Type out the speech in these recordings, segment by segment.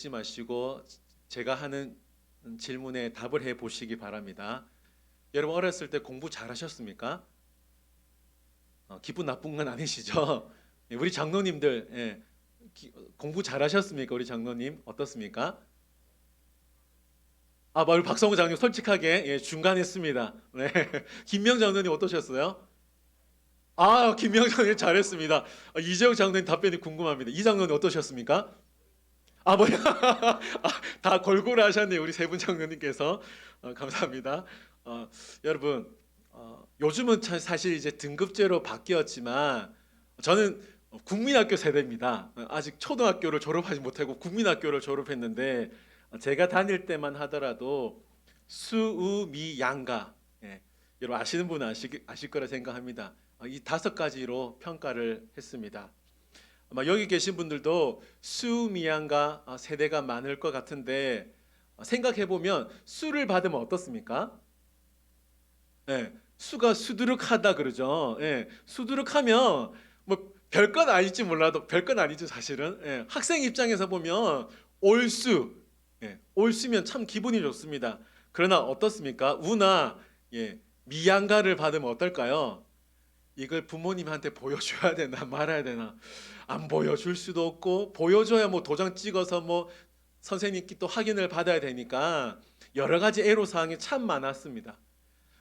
잊지 마시고 제가 하는 질문에 답을 해 보시기 바랍니다. 여러분 어렸을 때 공부 잘하셨습니까? 기분 나쁜 건 아니시죠? 예, 우리 장로님들 공부 잘하셨습니까? 우리 장로님 어떻습니까? 우리 박성우 장로님 솔직하게 중간했습니다. 네. 김명 장로님 어떠셨어요? 김명 장로님 잘했습니다. 이재용 장로님 답변이 궁금합니다. 이 장로님 어떠셨습니까? 뭐야? 다 골고루 하셨네요. 우리 세 분 장로님께서. 감사합니다. 여러분, 요즘은 사실 이제 등급제로 바뀌었지만 저는 국민학교 세대입니다. 아직 초등학교를 졸업하지 못하고 국민학교를 졸업했는데 제가 다닐 때만 하더라도 수우미양가, 여러분 아시는 분은 아실 거라 생각합니다. 이 5가지로 평가를 했습니다. 아마 여기 계신 분들도 수미양가 세대가 많을 것 같은데 생각해 보면 수를 받으면 어떻습니까? 수가 수두룩하다 그러죠. 수두룩하면 뭐 별건 아닐지 몰라도 별건 아니죠 사실은. 학생 입장에서 보면 올수, 올수면 참 기분이 좋습니다. 그러나 어떻습니까? 우나 미양가를 받으면 어떨까요? 이걸 부모님한테 보여줘야 되나 말아야 되나, 안 보여줄 수도 없고 보여줘야 뭐 도장 찍어서 뭐 선생님께 또 확인을 받아야 되니까 여러 가지 애로사항이 참 많았습니다.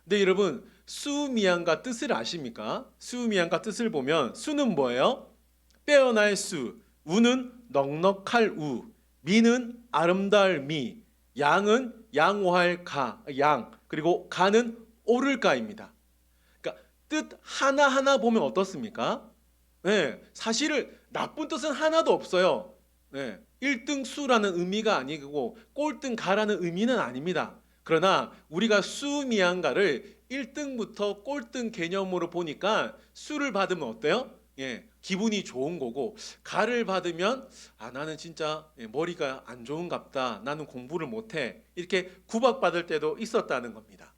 근데 여러분 수미양가 뜻을 아십니까? 수미양가 뜻을 보면 수는 뭐예요? 빼어날 수, 우는 넉넉할 우, 미는 아름다울 미, 양은 양호할 양, 그리고 가는 오를 가입니다. 뜻 하나하나 보면 어떻습니까? 사실은 나쁜 뜻은 하나도 없어요. 1등 수라는 의미가 아니고 꼴등 가라는 의미는 아닙니다. 그러나 우리가 수미양가를 1등부터 꼴등 개념으로 보니까 수를 받으면 어때요? 기분이 좋은 거고, 가를 받으면 나는 진짜 머리가 안 좋은갑다, 나는 공부를 못해, 이렇게 구박받을 때도 있었다는 겁니다.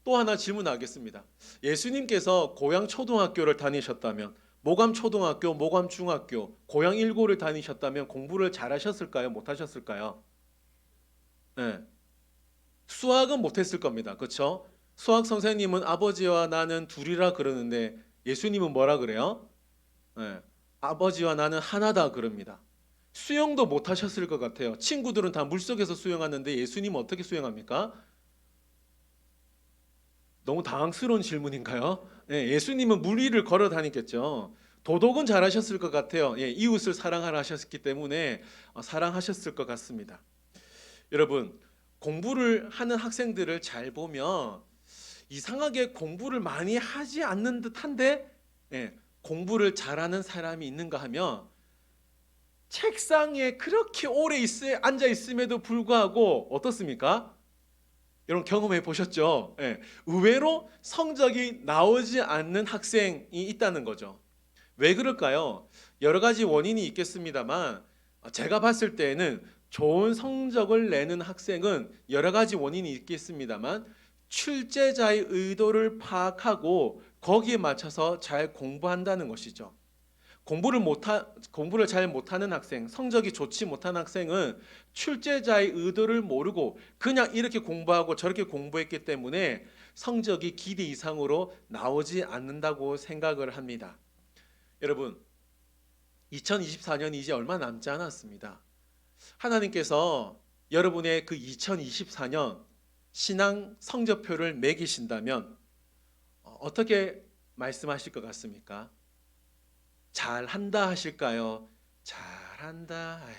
또 하나 질문하겠습니다. 예수님께서 고향 초등학교를 다니셨다면, 모감 초등학교, 모감 중학교, 고향 일고를 다니셨다면 공부를 잘하셨을까요? 못하셨을까요? 수학은 못했을 겁니다. 그렇죠? 수학 선생님은 아버지와 나는 둘이라 그러는데 예수님은 뭐라 그래요? 아버지와 나는 하나다 그럽니다. 수영도 못하셨을 것 같아요. 친구들은 다 물속에서 수영하는데 예수님은 어떻게 수영합니까? 너무 당황스러운 질문인가요? 예수님은 물 위를 걸어 다니겠죠. 도덕은 잘하셨을 것 같아요. 이웃을 사랑하라 하셨기 때문에 사랑하셨을 것 같습니다. 여러분, 공부를 하는 학생들을 잘 보면 이상하게 공부를 많이 하지 않는 듯한데 공부를 잘하는 사람이 있는가 하면 책상에 그렇게 오래 앉아 있음에도 불구하고 어떻습니까? 여러분 경험해 보셨죠? 의외로 성적이 나오지 않는 학생이 있다는 거죠. 왜 그럴까요? 여러 가지 원인이 있겠습니다만 제가 봤을 때는 좋은 성적을 내는 학생은 여러 가지 원인이 있겠습니다만 출제자의 의도를 파악하고 거기에 맞춰서 잘 공부한다는 것이죠. 공부를 잘 못하는 학생, 성적이 좋지 못한 학생은 출제자의 의도를 모르고 그냥 이렇게 공부하고 저렇게 공부했기 때문에 성적이 기대 이상으로 나오지 않는다고 생각을 합니다. 여러분, 2024년이 이제 얼마 남지 않았습니다. 하나님께서 여러분의 그 2024년 신앙 성적표를 매기신다면 어떻게 말씀하실 것 같습니까? 잘한다 하실까요? 잘한다. 아유.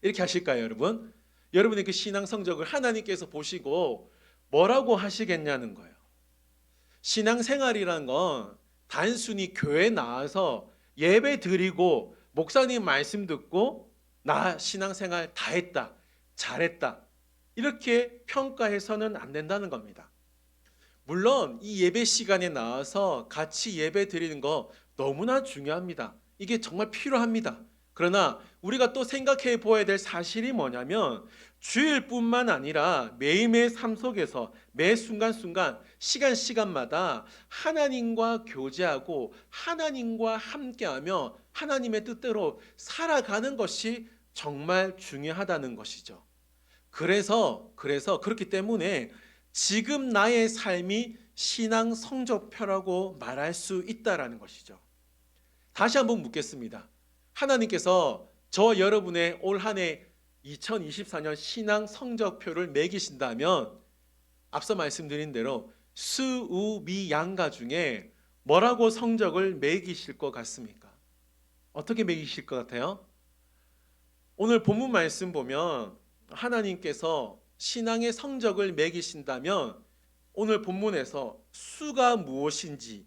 이렇게 하실까요, 여러분? 여러분의 그 신앙 성적을 하나님께서 보시고 뭐라고 하시겠냐는 거예요. 신앙 생활이란 건 단순히 교회 나와서 예배 드리고 목사님 말씀 듣고 나 신앙 생활 다 했다, 잘했다, 이렇게 평가해서는 안 된다는 겁니다. 물론 이 예배 시간에 나와서 같이 예배 드리는 거 너무나 중요합니다. 이게 정말 필요합니다. 그러나 우리가 또 생각해 보아야 될 사실이 뭐냐면 주일뿐만 아니라 매일매일 삶 속에서 매 순간순간 시간마다 하나님과 교제하고 하나님과 함께하며 하나님의 뜻대로 살아가는 것이 정말 중요하다는 것이죠. 그래서 그렇기 때문에 지금 나의 삶이 신앙 성적표라고 말할 수 있다라는 것이죠. 다시 한번 묻겠습니다. 하나님께서 저와 여러분의 올 한 해 2024년 신앙 성적표를 매기신다면 앞서 말씀드린 대로 수, 우, 미, 양가 중에 뭐라고 성적을 매기실 것 같습니까? 어떻게 매기실 것 같아요? 오늘 본문 말씀 보면 하나님께서 신앙의 성적을 매기신다면 오늘 본문에서 수가 무엇인지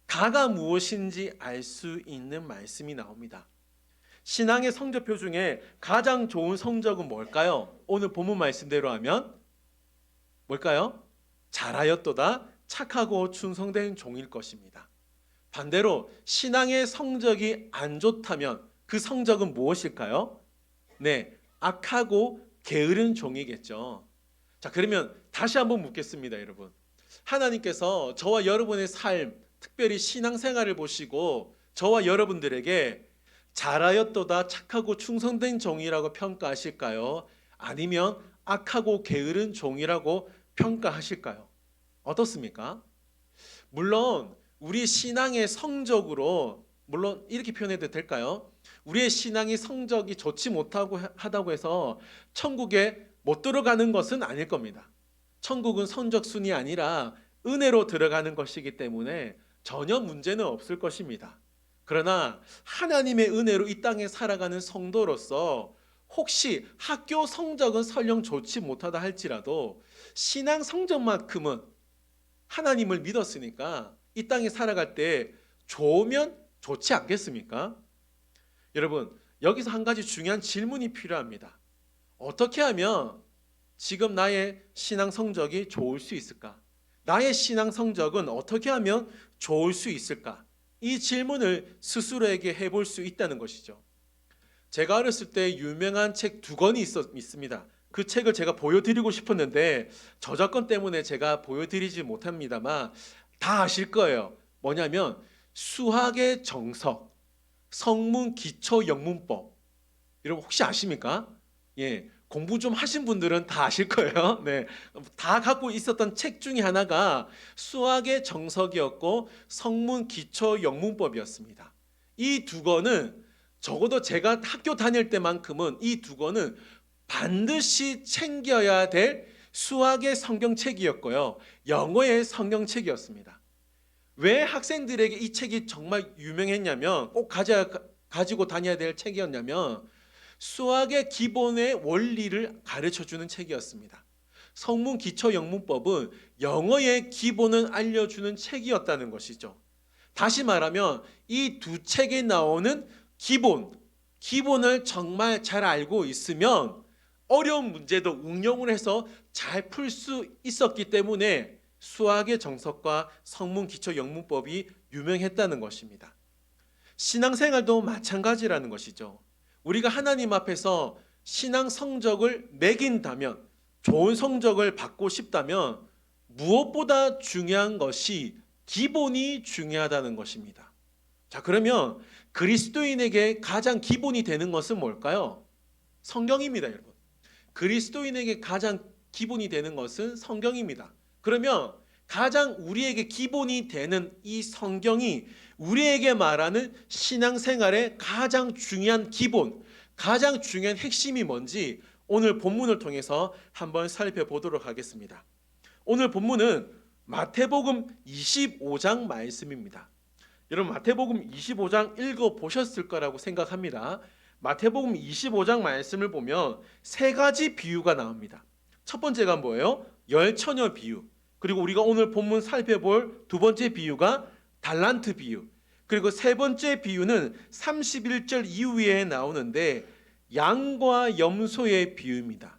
가가 무엇인지 알 수 있는 말씀이 나옵니다. 신앙의 성적표 중에 가장 좋은 성적은 뭘까요? 오늘 본문 말씀대로 하면 뭘까요? 잘하였도다 착하고 충성된 종일 것입니다. 반대로 신앙의 성적이 안 좋다면 그 성적은 무엇일까요? 네, 악하고 게으른 종이겠죠. 자, 그러면 다시 한번 묻겠습니다, 여러분. 하나님께서 저와 여러분의 삶, 특별히 신앙생활을 보시고 저와 여러분들에게 잘하였도다 착하고 충성된 종이라고 평가하실까요? 아니면 악하고 게으른 종이라고 평가하실까요? 어떻습니까? 물론 우리 신앙의 성적으로 물론 이렇게 표현해도 될까요? 우리의 신앙이 성적이 좋지 못하고 하다고 해서 천국에 못 들어가는 것은 아닐 겁니다. 천국은 성적순이 아니라 은혜로 들어가는 것이기 때문에 전혀 문제는 없을 것입니다. 그러나 하나님의 은혜로 이 땅에 살아가는 성도로서 혹시 학교 성적은 설령 좋지 못하다 할지라도 신앙 성적만큼은 하나님을 믿었으니까 이 땅에 살아갈 때 좋으면 좋지 않겠습니까? 여러분, 여기서 한 가지 중요한 질문이 필요합니다. 어떻게 하면 지금 나의 신앙 성적이 좋을 수 있을까? 나의 신앙 성적은 어떻게 하면 좋을 수 있을까? 이 질문을 스스로에게 해볼 수 있다는 것이죠. 제가 어렸을 때 유명한 책 두 권이 있습니다. 그 책을 제가 보여드리고 싶었는데 저작권 때문에 제가 보여드리지 못합니다만 다 아실 거예요. 뭐냐면 수학의 정석, 성문 기초 영문법. 여러분 혹시 아십니까? 예, 공부 좀 하신 분들은 다 아실 거예요. 네, 다 갖고 있었던 책 중에 하나가 수학의 정석이었고 성문 기초 영문법이었습니다. 이 두 권은 적어도 제가 학교 다닐 때만큼은 이 두 권은 반드시 챙겨야 될 수학의 성경책이었고요. 영어의 성경책이었습니다. 왜 학생들에게 이 책이 정말 유명했냐면 꼭 가지고 다녀야 될 책이었냐면 수학의 기본의 원리를 가르쳐주는 책이었습니다. 성문 기초 영문법은 영어의 기본을 알려주는 책이었다는 것이죠. 다시 말하면 이 두 책에 나오는 기본을 정말 잘 알고 있으면 어려운 문제도 응용을 해서 잘 풀 수 있었기 때문에 수학의 정석과 성문 기초 영문법이 유명했다는 것입니다. 신앙생활도 마찬가지라는 것이죠. 우리가 하나님 앞에서 신앙 성적을 매긴다면, 좋은 성적을 받고 싶다면 무엇보다 중요한 것이 기본이 중요하다는 것입니다. 자, 그러면 그리스도인에게 가장 기본이 되는 것은 뭘까요? 성경입니다, 여러분. 그리스도인에게 가장 기본이 되는 것은 성경입니다. 그러면 가장 우리에게 기본이 되는 이 성경이 우리에게 말하는 신앙생활의 가장 중요한 기본, 가장 중요한 핵심이 뭔지 오늘 본문을 통해서 한번 살펴보도록 하겠습니다. 오늘 본문은 마태복음 25장 말씀입니다. 여러분 마태복음 25장 읽어보셨을 거라고 생각합니다. 마태복음 25장 말씀을 보면 세 가지 비유가 나옵니다. 첫 번째가 뭐예요? 열처녀 비유. 그리고 우리가 오늘 본문 살펴볼 두 번째 비유가 달란트 비유. 그리고 세 번째 비유는 31절 이후에 나오는데 양과 염소의 비유입니다.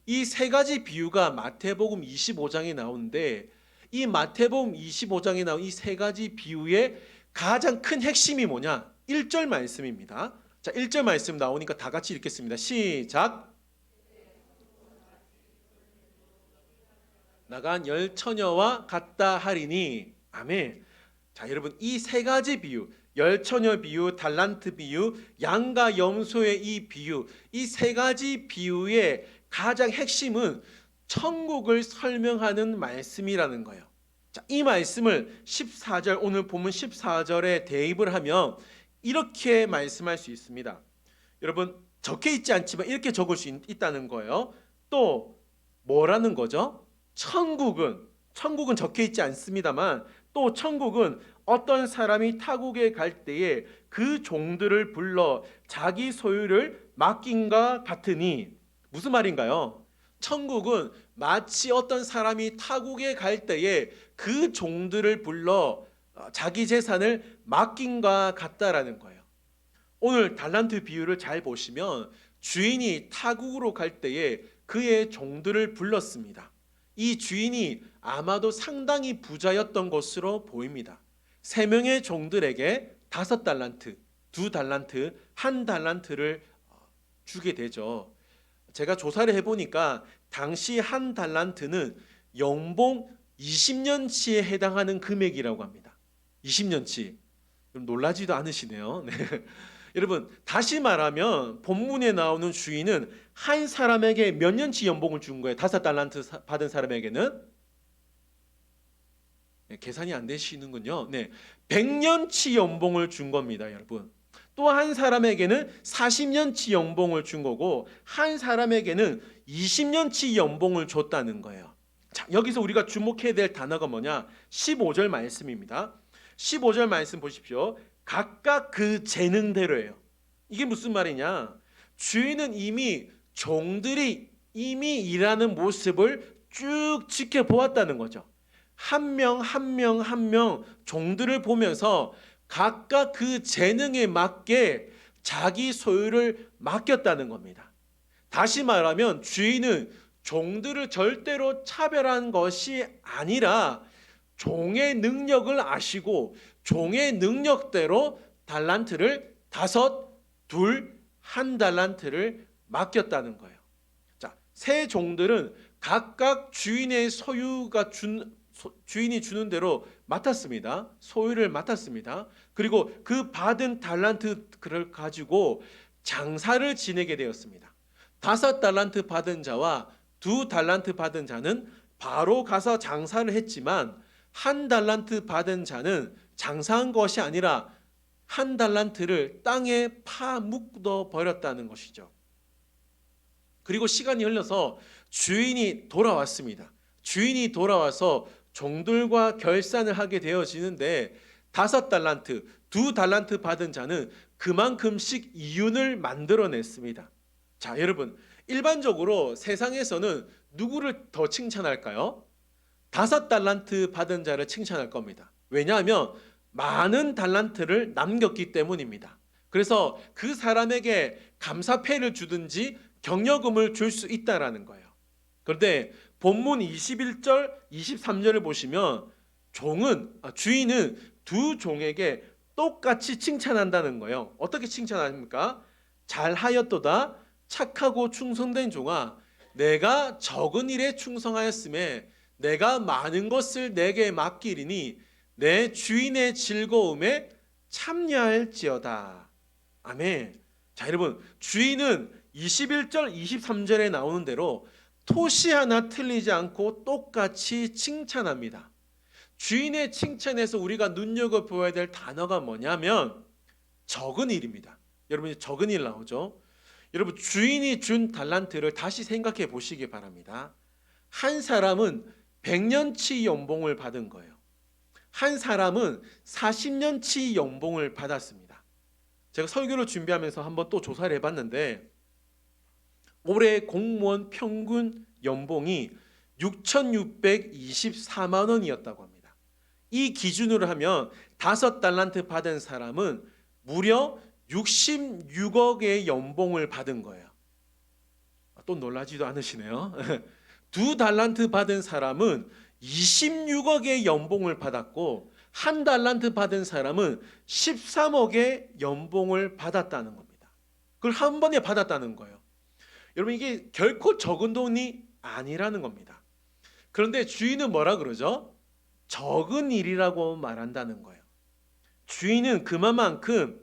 이 세 가지 비유가 마태복음 25장에 나오는데 이 마태복음 25장에 나온 이 세 가지 비유의 가장 큰 핵심이 뭐냐? 1절 말씀입니다. 자, 1절 말씀 나오니까 다 같이 읽겠습니다. 시작. 나간 열 처녀와 같다 하리니. 아멘. 자, 여러분 이 세 가지 비유, 열처녀 비유, 달란트 비유, 양과 염소의 이 비유, 이 세 가지 비유의 가장 핵심은 천국을 설명하는 말씀이라는 거예요. 자, 이 말씀을 14절, 오늘 본문 14절에 대입을 하면 이렇게 말씀할 수 있습니다. 여러분, 적혀 있지 않지만 이렇게 적을 수 있다는 거예요. 또 뭐라는 거죠? 천국은 적혀 있지 않습니다만 또 천국은 어떤 사람이 타국에 갈 때에 그 종들을 불러 자기 소유를 맡긴과 같으니, 무슨 말인가요? 천국은 마치 어떤 사람이 타국에 갈 때에 그 종들을 불러 자기 재산을 맡긴과 같다라는 거예요. 오늘 달란트 비유를 잘 보시면 주인이 타국으로 갈 때에 그의 종들을 불렀습니다. 이 주인이 아마도 상당히 부자였던 것으로 보입니다. 3명의 종들에게 5달란트, 2달란트, 1달란트를 주게 되죠. 제가 조사를 해보니까 당시 1달란트는 연봉 20년치에 해당하는 금액이라고 합니다. 20년치. 놀라지도 않으시네요. 네. 여러분, 다시 말하면 본문에 나오는 주인은 한 사람에게 몇 년치 연봉을 준 거예요? 5달란트 받은 사람에게는? 네, 계산이 안 되시는군요. 네, 100년치 연봉을 준 겁니다, 여러분. 또 한 사람에게는 40년치 연봉을 준 거고, 한 사람에게는 20년치 연봉을 줬다는 거예요. 자, 여기서 우리가 주목해야 될 단어가 뭐냐? 15절 말씀입니다. 15절 말씀 보십시오. 각각 그 재능대로예요. 이게 무슨 말이냐? 주인은 이미 종들이 이미 일하는 모습을 쭉 지켜보았다는 거죠. 한 명 한 명 한 명 종들을 보면서 각각 그 재능에 맞게 자기 소유를 맡겼다는 겁니다. 다시 말하면 주인은 종들을 절대로 차별한 것이 아니라 종의 능력을 아시고 종의 능력대로 달란트를 5, 2, 1달란트를 맡겼다는 거예요. 자, 세 종들은 각각 주인의 주인이 주는 대로 맡았습니다. 소유를 맡았습니다. 그리고 그 받은 달란트를 가지고 장사를 지내게 되었습니다. 5달란트 받은 자와 2달란트 받은 자는 바로 가서 장사를 했지만 1달란트 받은 자는 장사한 것이 아니라 1달란트를 땅에 파묻어 버렸다는 것이죠. 그리고 시간이 흘러서 주인이 돌아왔습니다. 주인이 돌아와서 종들과 결산을 하게 되어지는데 5달란트, 2달란트 받은 자는 그만큼씩 이윤을 만들어냈습니다. 자, 여러분, 일반적으로 세상에서는 누구를 더 칭찬할까요? 5달란트 받은 자를 칭찬할 겁니다. 왜냐하면 많은 달란트를 남겼기 때문입니다. 그래서 그 사람에게 감사패를 주든지 경력금을 줄 수 있다라는 거예요. 그런데 본문 21절, 23절을 보시면 주인은 2 종에게 똑같이 칭찬한다는 거예요. 어떻게 칭찬합니까? 잘하였도다 착하고 충성된 종아, 내가 적은 일에 충성하였음에 내가 많은 것을 내게 맡기리니 내 주인의 즐거움에 참여할지어다. 아멘. 자, 여러분, 주인은 21절, 23절에 나오는 대로 토시 하나 틀리지 않고 똑같이 칭찬합니다. 주인의 칭찬에서 우리가 눈여겨보아야 될 단어가 뭐냐면 적은 일입니다. 여러분, 적은 일 나오죠? 여러분, 주인이 준 달란트를 다시 생각해 보시기 바랍니다. 한 사람은 100년치 연봉을 받은 거예요. 한 사람은 40년치 연봉을 받았습니다. 제가 설교를 준비하면서 한번 또 조사를 해봤는데 올해 공무원 평균 연봉이 6,624만 원이었다고 합니다. 이 기준으로 하면 5달란트 받은 사람은 무려 66억의 연봉을 받은 거예요. 또 놀라지도 않으시네요. 2달란트 받은 사람은 26억의 연봉을 받았고 1달란트 받은 사람은 13억의 연봉을 받았다는 겁니다. 그걸 한 번에 받았다는 거예요. 여러분, 이게 결코 적은 돈이 아니라는 겁니다. 그런데 주인은 뭐라 그러죠? 적은 일이라고 말한다는 거예요. 주인은 그만큼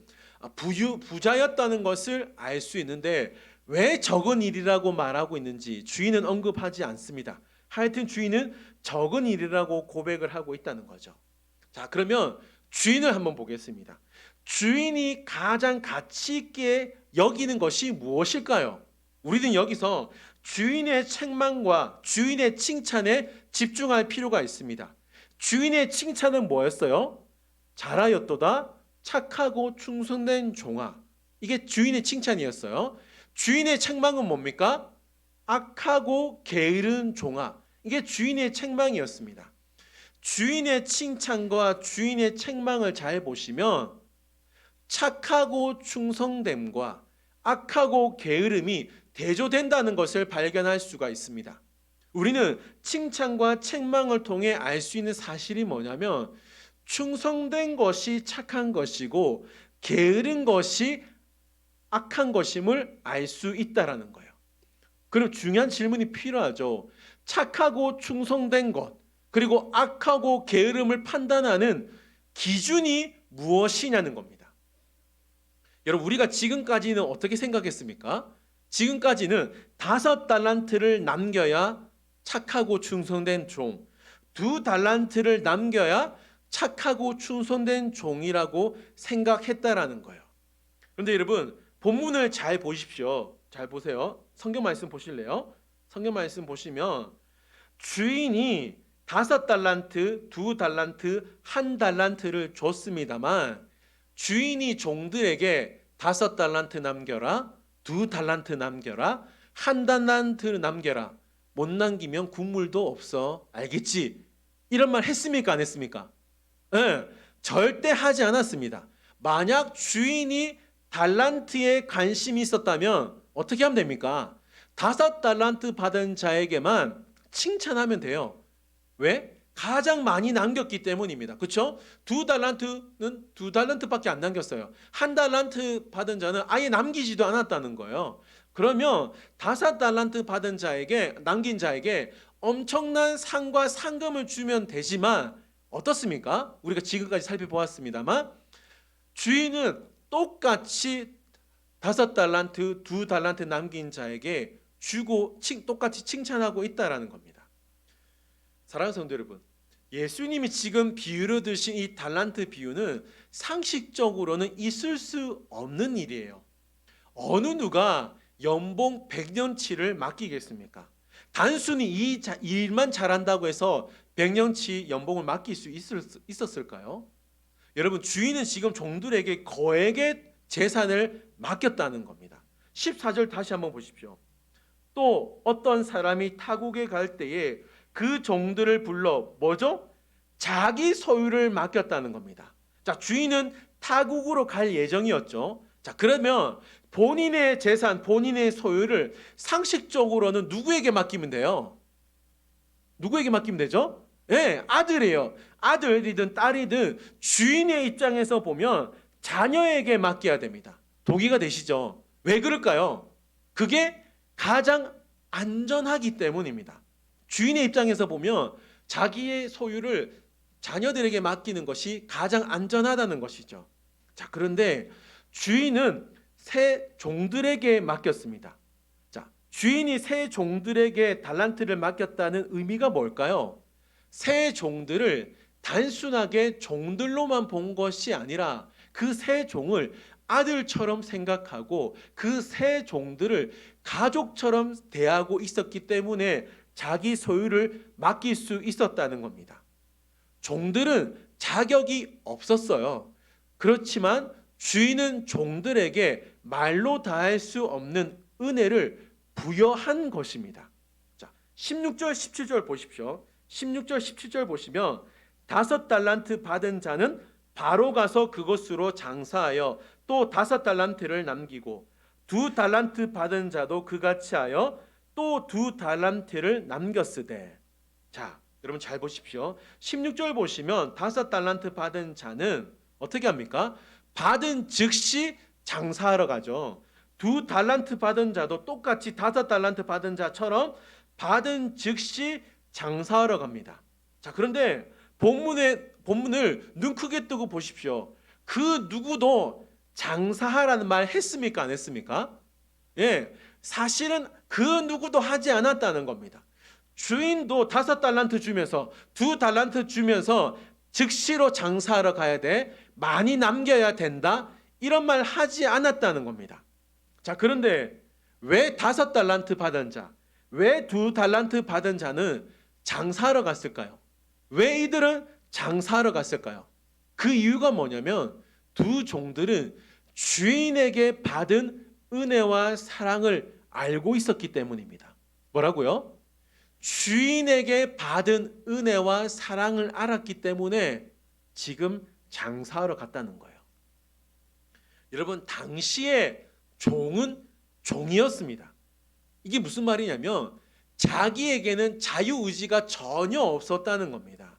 부자였다는 것을 알 수 있는데 왜 적은 일이라고 말하고 있는지 주인은 언급하지 않습니다. 하여튼 주인은 적은 일이라고 고백을 하고 있다는 거죠. 자, 그러면 주인을 한번 보겠습니다. 주인이 가장 가치 있게 여기는 것이 무엇일까요? 우리는 여기서 주인의 책망과 주인의 칭찬에 집중할 필요가 있습니다. 주인의 칭찬은 뭐였어요? 잘하였도다 착하고 충성된 종아. 이게 주인의 칭찬이었어요. 주인의 책망은 뭡니까? 악하고 게으른 종아. 이게 주인의 책망이었습니다. 주인의 칭찬과 주인의 책망을 잘 보시면 착하고 충성됨과 악하고 게으름이 대조된다는 것을 발견할 수가 있습니다. 우리는 칭찬과 책망을 통해 알 수 있는 사실이 뭐냐면 충성된 것이 착한 것이고 게으른 것이 악한 것임을 알 수 있다라는 거예요. 그럼 중요한 질문이 필요하죠. 착하고 충성된 것, 그리고 악하고 게으름을 판단하는 기준이 무엇이냐는 겁니다. 여러분, 우리가 지금까지는 어떻게 생각했습니까? 지금까지는 5달란트를 남겨야 착하고 충성된 종, 2달란트를 남겨야 착하고 충성된 종이라고 생각했다라는 거예요. 그런데 여러분, 본문을 잘 보십시오. 잘 보세요. 성경 말씀 보실래요? 성경 말씀 보시면 주인이 5달란트, 2달란트, 1달란트를 줬습니다만 주인이 종들에게 5달란트 남겨라, 2달란트 남겨라, 1달란트 남겨라. 못 남기면 국물도 없어. 알겠지? 이런 말 했습니까? 안 했습니까? 네, 절대 하지 않았습니다. 만약 주인이 달란트에 관심이 있었다면 어떻게 하면 됩니까? 5달란트 받은 자에게만 칭찬하면 돼요. 왜? 가장 많이 남겼기 때문입니다. 그렇죠? 2달란트는 2달란트밖에 안 남겼어요. 1달란트 받은 자는 아예 남기지도 않았다는 거예요. 그러면 5달란트 받은 자에게 남긴 자에게 엄청난 상과 상금을 주면 되지만 어떻습니까? 우리가 지금까지 살펴보았습니다만 주인은 똑같이 5달란트, 2달란트 남긴 자에게 주고 똑같이 칭찬하고 있다라는 겁니다. 사랑하는 성도 여러분, 예수님이 지금 비유로 드신 이 달란트 비유는 상식적으로는 있을 수 없는 일이에요. 어느 누가 연봉 100년치를 맡기겠습니까? 단순히 이 일만 잘한다고 해서 100년치 연봉을 맡길 수 있었을까요? 여러분, 주인은 지금 종들에게 거액의 재산을 맡겼다는 겁니다. 14절 다시 한번 보십시오. 또 어떤 사람이 타국에 갈 때에 그 종들을 불러 뭐죠? 자기 소유를 맡겼다는 겁니다. 자, 주인은 타국으로 갈 예정이었죠. 자, 그러면 본인의 재산, 본인의 소유를 상식적으로는 누구에게 맡기면 돼요? 누구에게 맡기면 되죠? 네, 아들이에요. 아들이든 딸이든 주인의 입장에서 보면 자녀에게 맡겨야 됩니다. 동의가 되시죠? 왜 그럴까요? 그게 가장 안전하기 때문입니다. 주인의 입장에서 보면 자기의 소유를 자녀들에게 맡기는 것이 가장 안전하다는 것이죠. 자, 그런데 주인은 새 종들에게 맡겼습니다. 자, 주인이 새 종들에게 달란트를 맡겼다는 의미가 뭘까요? 새 종들을 단순하게 종들로만 본 것이 아니라 그 새 종을 아들처럼 생각하고 그 새 종들을 가족처럼 대하고 있었기 때문에 자기 소유를 맡길 수 있었다는 겁니다. 종들은 자격이 없었어요. 그렇지만 주인은 종들에게 말로 다할 수 없는 은혜를 부여한 것입니다. 자, 16절, 17절 보십시오. 16절, 17절 보시면 5달란트 받은 자는 바로 가서 그것으로 장사하여 또 5달란트를 남기고 2달란트 받은 자도 그같이 하여 또 2달란트를 남겼으되. 자, 여러분 잘 보십시오. 16절 보시면 5달란트 받은 자는 어떻게 합니까? 받은 즉시 장사하러 가죠. 2달란트 받은 자도 똑같이 5달란트 받은 자처럼 받은 즉시 장사하러 갑니다. 자, 그런데 본문을 눈 크게 뜨고 보십시오. 그 누구도 장사하라는 말 했습니까? 안 했습니까? 예, 사실은 그 누구도 하지 않았다는 겁니다. 주인도 5달란트 주면서 2달란트 주면서 즉시로 장사하러 가야 돼. 많이 남겨야 된다. 이런 말 하지 않았다는 겁니다. 자, 그런데 왜 5달란트 받은 자, 왜 2달란트 받은 자는 장사하러 갔을까요? 왜 이들은 장사하러 갔을까요? 그 이유가 뭐냐면 두 종들은 주인에게 받은 은혜와 사랑을 알고 있었기 때문입니다. 뭐라고요? 주인에게 받은 은혜와 사랑을 알았기 때문에 지금 장사하러 갔다는 거예요. 여러분, 당시에 종은 종이었습니다. 이게 무슨 말이냐면 자기에게는 자유의지가 전혀 없었다는 겁니다.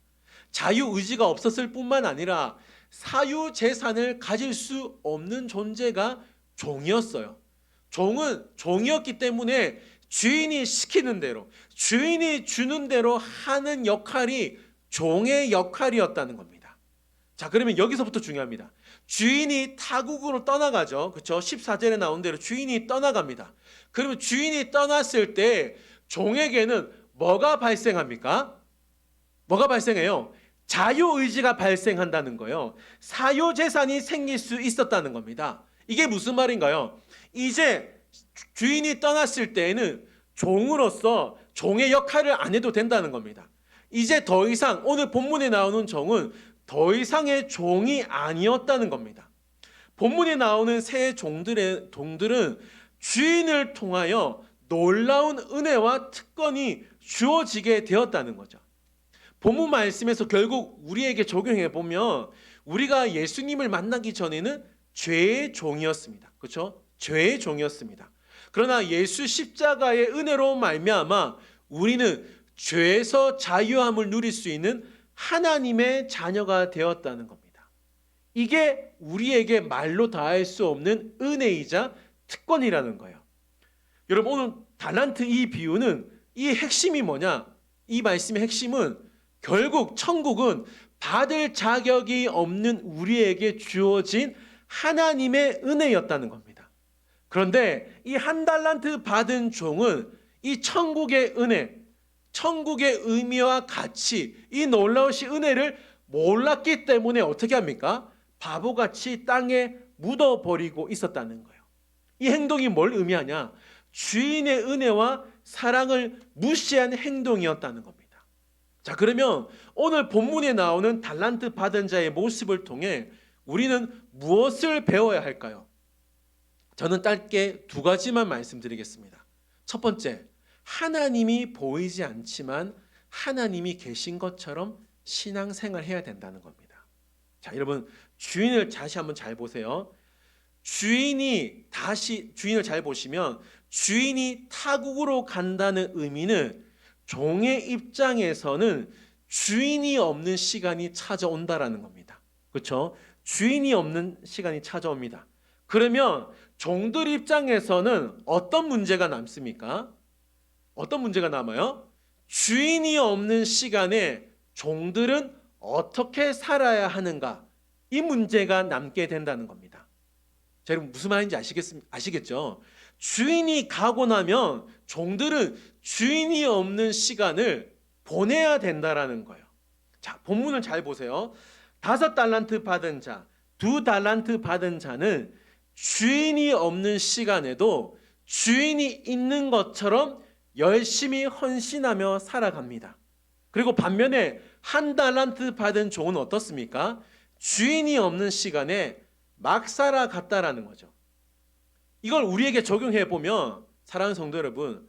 자유의지가 없었을 뿐만 아니라 사유재산을 가질 수 없는 존재가 종이었어요. 종은 종이었기 때문에 주인이 시키는 대로, 주인이 주는 대로 하는 역할이 종의 역할이었다는 겁니다. 자, 그러면 여기서부터 중요합니다. 주인이 타국으로 떠나가죠. 그렇죠? 14절에 나온 대로 주인이 떠나갑니다. 그러면 주인이 떠났을 때 종에게는 뭐가 발생합니까? 뭐가 발생해요? 자유의지가 발생한다는 거예요. 사유재산이 생길 수 있었다는 겁니다. 이게 무슨 말인가요? 이제 주인이 떠났을 때에는 종으로서 종의 역할을 안 해도 된다는 겁니다. 이제 더 이상 오늘 본문에 나오는 종은 더 이상의 종이 아니었다는 겁니다. 본문에 나오는 새 종들은 주인을 통하여 놀라운 은혜와 특권이 주어지게 되었다는 거죠. 본문 말씀에서 결국 우리에게 적용해 보면 우리가 예수님을 만나기 전에는 죄의 종이었습니다. 그렇죠? 죄의 종이었습니다. 그러나 예수 십자가의 은혜로 말미암아 우리는 죄에서 자유함을 누릴 수 있는 하나님의 자녀가 되었다는 겁니다. 이게 우리에게 말로 다할 수 없는 은혜이자 특권이라는 거예요. 여러분, 오늘 달란트 이 비유는 이 핵심이 뭐냐? 이 말씀의 핵심은 결국 천국은 받을 자격이 없는 우리에게 주어진 하나님의 은혜였다는 겁니다. 그런데 이 1달란트 받은 종은 이 천국의 은혜, 천국의 의미와 가치, 이 놀라우신 은혜를 몰랐기 때문에 어떻게 합니까? 바보같이 땅에 묻어버리고 있었다는 거예요. 이 행동이 뭘 의미하냐? 주인의 은혜와 사랑을 무시한 행동이었다는 겁니다. 자, 그러면 오늘 본문에 나오는 달란트 받은 자의 모습을 통해 우리는 무엇을 배워야 할까요? 저는 짧게 2가지만 말씀드리겠습니다. 첫 번째, 하나님이 보이지 않지만 하나님이 계신 것처럼 신앙생활 해야 된다는 겁니다. 자, 여러분, 주인을 다시 한번 잘 보세요. 주인을 잘 보시면 주인이 타국으로 간다는 의미는 종의 입장에서는 주인이 없는 시간이 찾아온다라는 겁니다. 그렇죠? 주인이 없는 시간이 찾아옵니다. 그러면 종들 입장에서는 어떤 문제가 남습니까? 어떤 문제가 남아요? 주인이 없는 시간에 종들은 어떻게 살아야 하는가? 이 문제가 남게 된다는 겁니다. 자, 여러분, 무슨 말인지 아시겠죠? 주인이 가고 나면 종들은 주인이 없는 시간을 보내야 된다라는 거예요. 자, 본문을 잘 보세요. 5달란트 받은 자, 2달란트 받은 자는 주인이 없는 시간에도 주인이 있는 것처럼 열심히 헌신하며 살아갑니다. 그리고 반면에 1달란트 받은 종은 어떻습니까? 주인이 없는 시간에 막 살아갔다라는 거죠. 이걸 우리에게 적용해 보면 사랑하는 성도 여러분,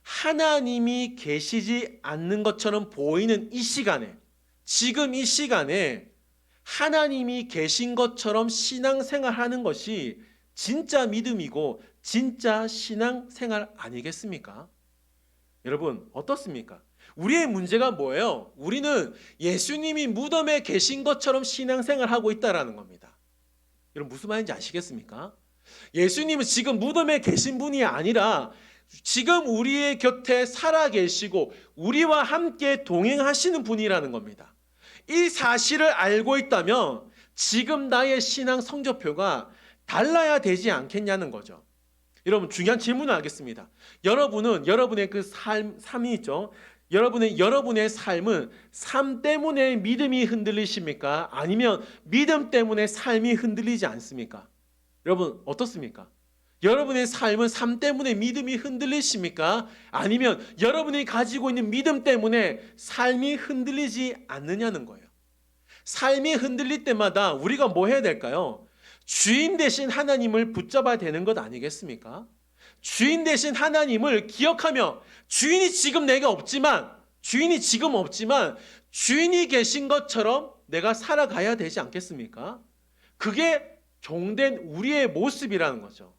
하나님이 계시지 않는 것처럼 보이는 이 시간에, 지금 이 시간에 하나님이 계신 것처럼 신앙생활하는 것이 진짜 믿음이고 진짜 신앙생활 아니겠습니까? 여러분, 어떻습니까? 우리의 문제가 뭐예요? 우리는 예수님이 무덤에 계신 것처럼 신앙생활하고 있다는 겁니다. 여러분, 무슨 말인지 아시겠습니까? 예수님은 지금 무덤에 계신 분이 아니라 지금 우리의 곁에 살아 계시고 우리와 함께 동행하시는 분이라는 겁니다. 이 사실을 알고 있다면 지금 나의 신앙 성적표가 달라야 되지 않겠냐는 거죠. 여러분 중요한 질문을 하겠습니다. 여러분은 여러분의 그 삶이 있죠. 여러분의 삶은 삶 때문에 믿음이 흔들리십니까? 아니면 믿음 때문에 삶이 흔들리지 않습니까? 여러분 어떻습니까? 여러분의 삶은 삶 때문에 믿음이 흔들리십니까? 아니면 여러분이 가지고 있는 믿음 때문에 삶이 흔들리지 않느냐는 거예요. 삶이 흔들릴 때마다 우리가 뭐 해야 될까요? 주인 대신 하나님을 붙잡아야 되는 것 아니겠습니까? 주인 대신 하나님을 기억하며 주인이 지금 없지만 주인이 계신 것처럼 내가 살아가야 되지 않겠습니까? 그게 종된 우리의 모습이라는 거죠.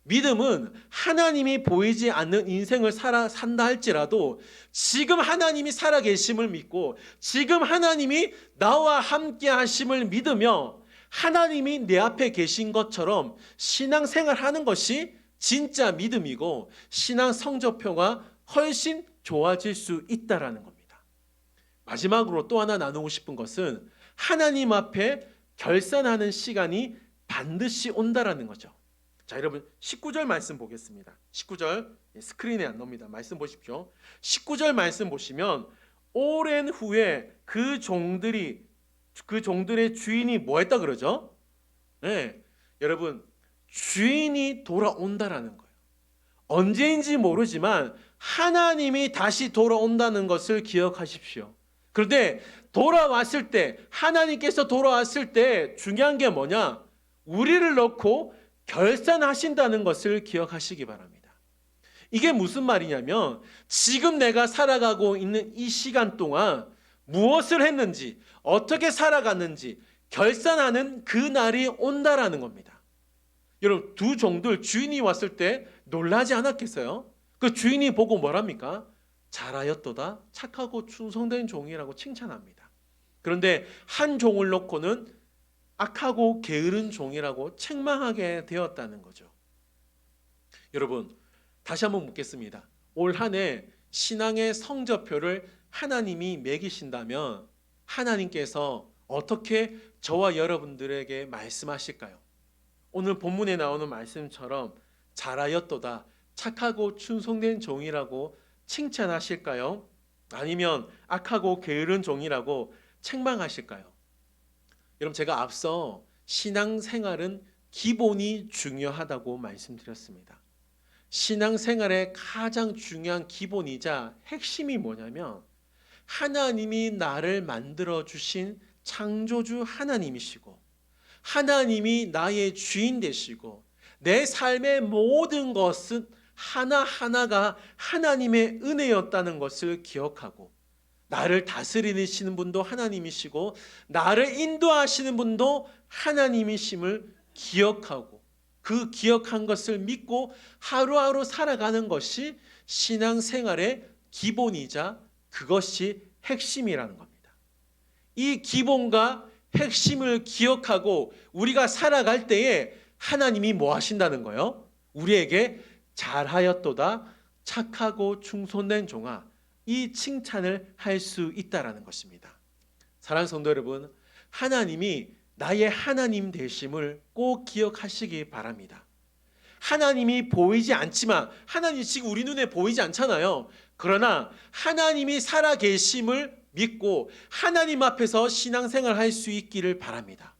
믿음은 하나님이 보이지 않는 인생을 산다 할지라도 지금 하나님이 살아계심을 믿고 지금 하나님이 나와 함께 하심을 믿으며 하나님이 내 앞에 계신 것처럼 신앙생활 하는 것이 진짜 믿음이고 신앙 성적표가 훨씬 좋아질 수 있다라는 겁니다. 마지막으로 또 하나 나누고 싶은 것은 하나님 앞에 결산하는 시간이 반드시 온다라는 거죠. 자, 여러분 19절 말씀 보겠습니다. 19절 스크린에 안 나옵니다. 말씀 보십시오. 19절 말씀 보시면 오랜 후에 그 종들의 주인이 뭐 했다 그러죠? 네, 여러분 주인이 돌아온다라는 거예요. 언제인지 모르지만 하나님이 다시 돌아온다는 것을 기억하십시오. 그런데 하나님께서 돌아왔을 때 중요한 게 뭐냐? 우리를 넣고 결산하신다는 것을 기억하시기 바랍니다. 이게 무슨 말이냐면 지금 내가 살아가고 있는 이 시간 동안 무엇을 했는지 어떻게 살아갔는지 결산하는 그 날이 온다라는 겁니다. 여러분 두 종들 주인이 왔을 때 놀라지 않았겠어요? 그 주인이 보고 뭐랍니까? 잘하였도다 착하고 충성된 종이라고 칭찬합니다. 그런데 한 종을 놓고는 악하고 게으른 종이라고 책망하게 되었다는 거죠. 여러분 다시 한번 묻겠습니다. 올 한 해 신앙의 성적표를 하나님이 매기신다면 하나님께서 어떻게 저와 여러분들에게 말씀하실까요? 오늘 본문에 나오는 말씀처럼 잘하였도다 착하고 충성된 종이라고 칭찬하실까요? 아니면 악하고 게으른 종이라고 책망하실까요? 여러분 제가 앞서 신앙생활은 기본이 중요하다고 말씀드렸습니다. 신앙생활의 가장 중요한 기본이자 핵심이 뭐냐면 하나님이 나를 만들어 주신 창조주 하나님이시고 하나님이 나의 주인 되시고 내 삶의 모든 것은 하나하나가 하나님의 은혜였다는 것을 기억하고 나를 다스리시는 분도 하나님이시고 나를 인도하시는 분도 하나님이심을 기억하고 그 기억한 것을 믿고 하루하루 살아가는 것이 신앙생활의 기본이자 그것이 핵심이라는 겁니다. 이 기본과 핵심을 기억하고 우리가 살아갈 때에 하나님이 뭐 하신다는 거예요? 우리에게 잘하였도다 착하고 충성된 종아 이 칭찬을 할 수 있다라는 것입니다. 사랑하는 성도 여러분, 하나님이 나의 하나님 되심을 꼭 기억하시기 바랍니다. 하나님이 보이지 않지만 하나님이 지금 우리 눈에 보이지 않잖아요. 그러나 하나님이 살아계심을 믿고 하나님 앞에서 신앙생활 할 수 있기를 바랍니다.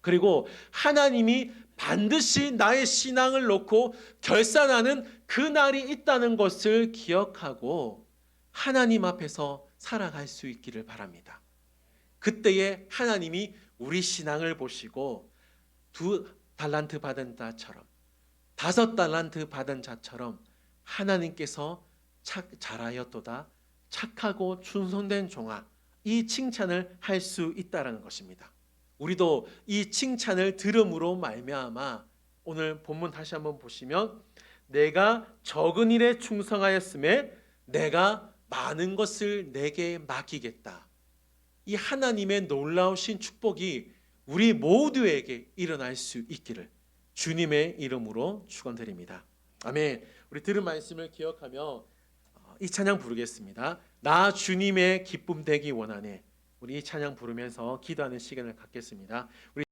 그리고 하나님이 반드시 나의 신앙을 놓고 결산하는 그 날이 있다는 것을 기억하고 하나님 앞에서 살아갈 수 있기를 바랍니다. 그때에 하나님이 우리 신앙을 보시고 2달란트 받은 자처럼 5달란트 받은 자처럼 하나님께서 잘하였도다 착하고 충성된 종아 이 칭찬을 할 수 있다는 것입니다. 우리도 이 칭찬을 들음으로 말미암아 오늘 본문 다시 한번 보시면 내가 적은 일에 충성하였음에 내가 많은 것을 내게 맡기겠다. 이 하나님의 놀라우신 축복이 우리 모두에게 일어날 수 있기를 주님의 이름으로 축원드립니다. 아멘. 우리 들은 말씀을 기억하며 이 찬양 부르겠습니다. 나 주님의 기쁨 되기 원하네. 우리 이 찬양 부르면서 기도하는 시간을 갖겠습니다. 우리